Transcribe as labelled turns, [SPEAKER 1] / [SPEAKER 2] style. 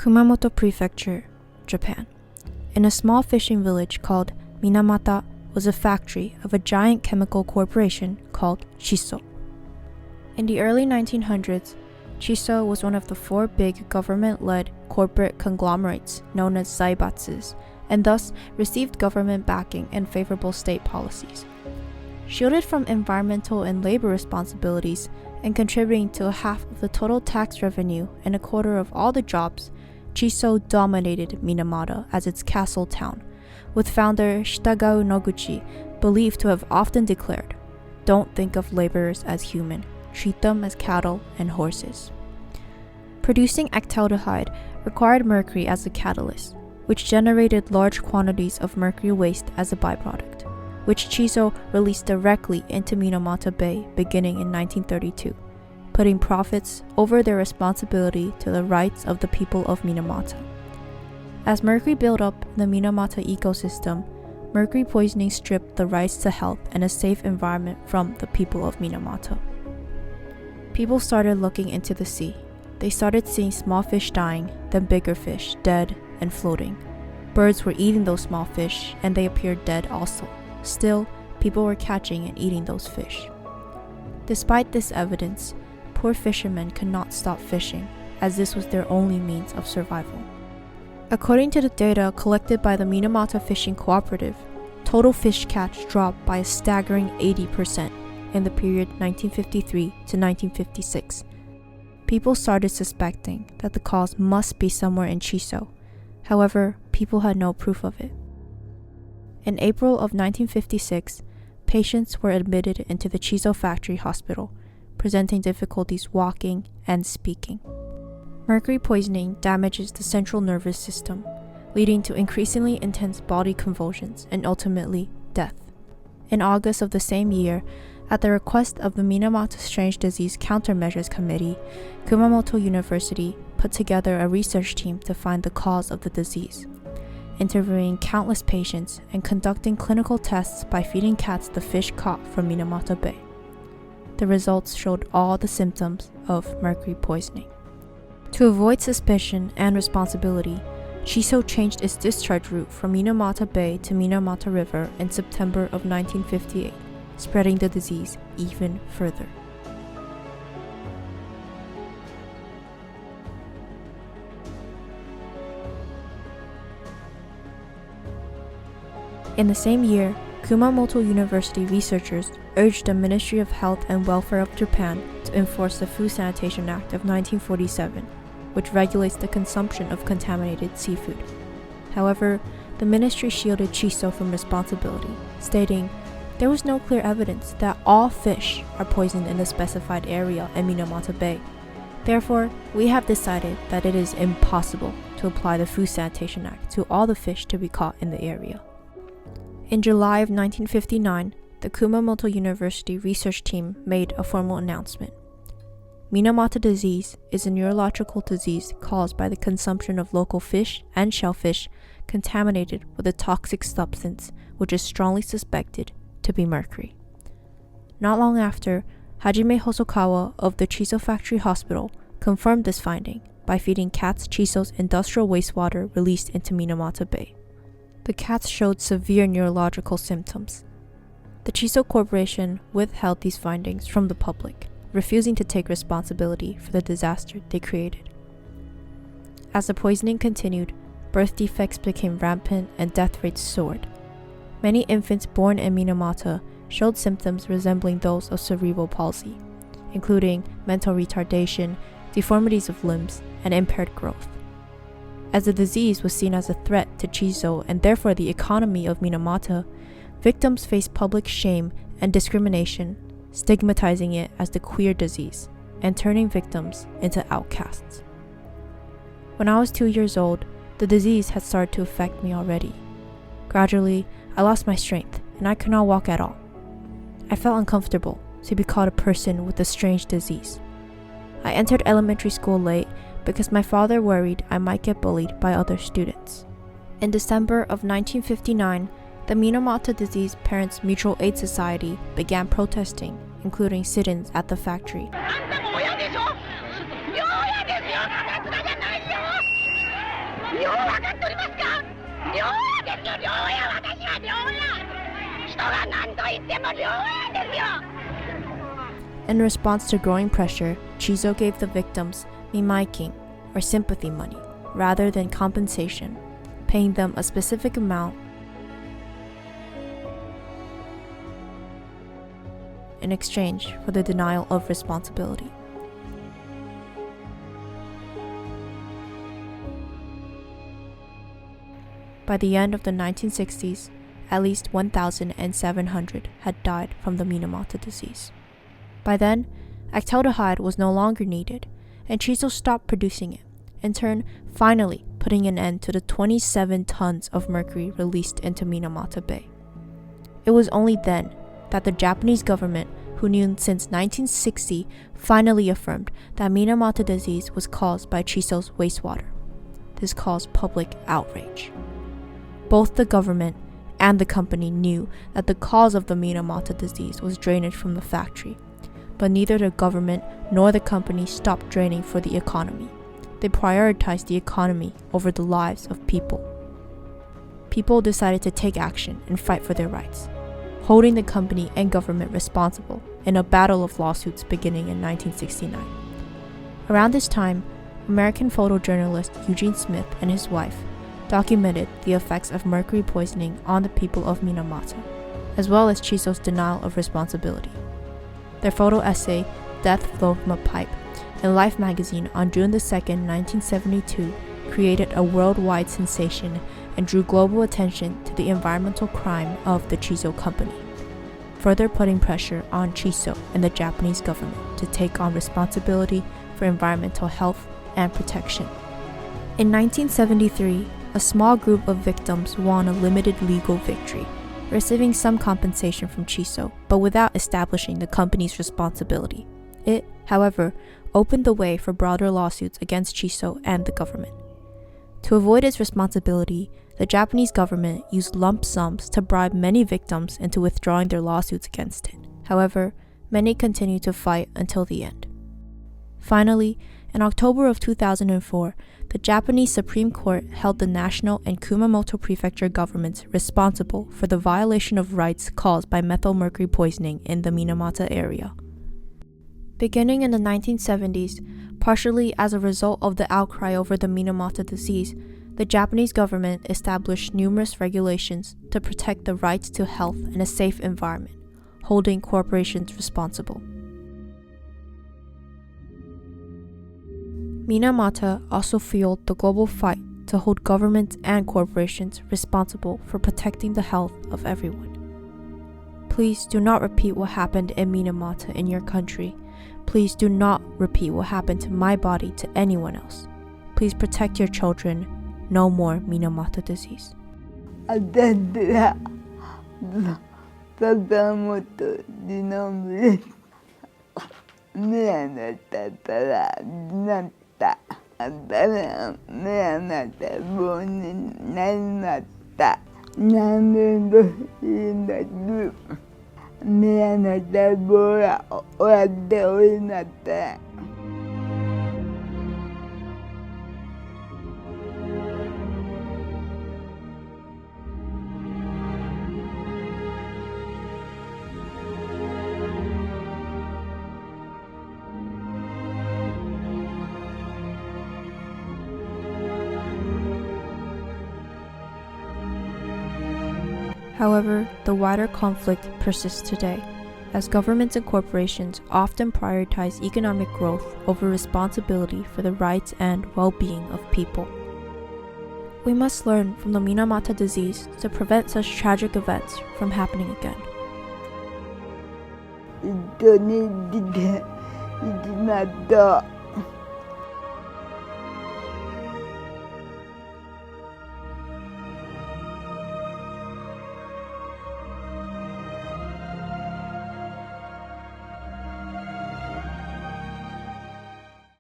[SPEAKER 1] Kumamoto Prefecture, Japan. In a small fishing village called Minamata was a factory of a giant chemical corporation called Chiso. In the early 1900s, Chiso was one of the 4 big government-led corporate conglomerates known as zaibatsus, and thus received government backing and favorable state policies. Shielded from environmental and labor responsibilities and contributing to half of the total tax revenue and a quarter of all the jobs, Chiso dominated Minamata as its castle town, with founder Shitagao Noguchi believed to have often declared, "Don't think of laborers as human, treat them as cattle and horses." Producing actaldehyde required mercury as a catalyst, which generated large quantities of mercury waste as a byproduct, which Chiso released directly into Minamata Bay beginning in 1932, putting profits over their responsibility to the rights of the people of Minamata. As mercury built up in the Minamata ecosystem, mercury poisoning stripped the rights to health and a safe environment from the people of Minamata. People started looking into the sea. They started seeing small fish dying, then bigger fish, dead and floating. Birds were eating those small fish, and they appeared dead also. Still, people were catching and eating those fish. Despite this evidence, poor fishermen could not stop fishing, as this was their only means of survival. According to the data collected by the Minamata Fishing Cooperative, total fish catch dropped by a staggering 80% in the period 1953 to 1956. People started suspecting that the cause must be somewhere in Chiso. However, people had no proof of it. In April of 1956, patients were admitted into the Chiso factory hospital, presenting difficulties walking and speaking. Mercury poisoning damages the central nervous system, leading to increasingly intense body convulsions and ultimately death. In August of the same year, at the request of the Minamata Strange Disease Countermeasures Committee, Kumamoto University put together a research team to find the cause of the disease, interviewing countless patients and conducting clinical tests by feeding cats the fish caught from Minamata Bay. The results showed all the symptoms of mercury poisoning. To avoid suspicion and responsibility, Chiso changed its discharge route from Minamata Bay to Minamata River in September of 1958, spreading the disease even further. In the same year, Kumamoto University researchers urged the Ministry of Health and Welfare of Japan to enforce the Food Sanitation Act of 1947, which regulates the consumption of contaminated seafood. However, the ministry shielded Chiso from responsibility, stating, "There was no clear evidence that all fish are poisoned in the specified area in Minamata Bay. Therefore, we have decided that it is impossible to apply the Food Sanitation Act to all the fish to be caught in the area." In July of 1959, the Kumamoto University research team made a formal announcement. Minamata disease is a neurological disease caused by the consumption of local fish and shellfish contaminated with a toxic substance which is strongly suspected to be mercury. Not long after, Hajime Hosokawa of the Chiso Factory Hospital confirmed this finding by feeding cats Chiso's industrial wastewater released into Minamata Bay. The cats showed severe neurological symptoms. The Chiso Corporation withheld these findings from the public, refusing to take responsibility for the disaster they created. As the poisoning continued, birth defects became rampant and death rates soared. Many infants born in Minamata showed symptoms resembling those of cerebral palsy, including mental retardation, deformities of limbs, and impaired growth. As the disease was seen as a threat to Chiso and therefore the economy of Minamata, victims faced public shame and discrimination, stigmatizing it as the queer disease and turning victims into outcasts. When I was 2 years old, the disease had started to affect me already. Gradually, I lost my strength and I could not walk at all. I felt uncomfortable to be called a person with a strange disease. I entered elementary school late because my father worried I might get bullied by other students. In December of 1959, the Minamata Disease Parents Mutual Aid Society began protesting, including sit-ins at the factory. In response to growing pressure, Chizo gave the victims mimaikin, or sympathy money, rather than compensation, paying them a specific amount in exchange for the denial of responsibility. By the end of the 1960s, at least 1,700 had died from the Minamata disease. By then, actaldehyde was no longer needed, and Chizo stopped producing it, in turn finally putting an end to the 27 tons of mercury released into Minamata Bay. It was only then that the Japanese government, who knew since 1960, finally affirmed that Minamata disease was caused by Chizo's wastewater. This caused public outrage. Both the government and the company knew that the cause of the Minamata disease was drainage from the factory, but neither the government nor the company stopped draining for the economy. They prioritized the economy over the lives of people. People decided to take action and fight for their rights, holding the company and government responsible in a battle of lawsuits beginning in 1969. Around this time, American photojournalist Eugene Smith and his wife documented the effects of mercury poisoning on the people of Minamata, as well as Chizo's denial of responsibility. Their photo essay, Death Flow from a Pipe, in Life magazine on June 2, 1972, created a worldwide sensation and drew global attention to the environmental crime of the Chizo company, further putting pressure on Chizo and the Japanese government to take on responsibility for environmental health and protection. In 1973, a small group of victims won a limited legal victory, receiving some compensation from Chizo, but without establishing the company's responsibility. It, however, opened the way for broader lawsuits against Chizo and the government. To avoid its responsibility, the Japanese government used lump sums to bribe many victims into withdrawing their lawsuits against it. However, many continued to fight until the end. Finally, in October of 2004, the Japanese Supreme Court held the national and Kumamoto Prefecture governments responsible for the violation of rights caused by methylmercury poisoning in the Minamata area. Beginning in the 1970s, partially as a result of the outcry over the Minamata disease, the Japanese government established numerous regulations to protect the rights to health and a safe environment, holding corporations responsible. Minamata also fueled the global fight to hold governments and corporations responsible for protecting the health of everyone. Please do not repeat what happened in Minamata in your country. Please do not repeat what happened to my body to anyone else. Please protect your children. No more Minamata disease. However, the wider conflict persists today, as governments and corporations often prioritize economic growth over responsibility for the rights and well-being of people. We must learn from the Minamata disease to prevent such tragic events from happening again.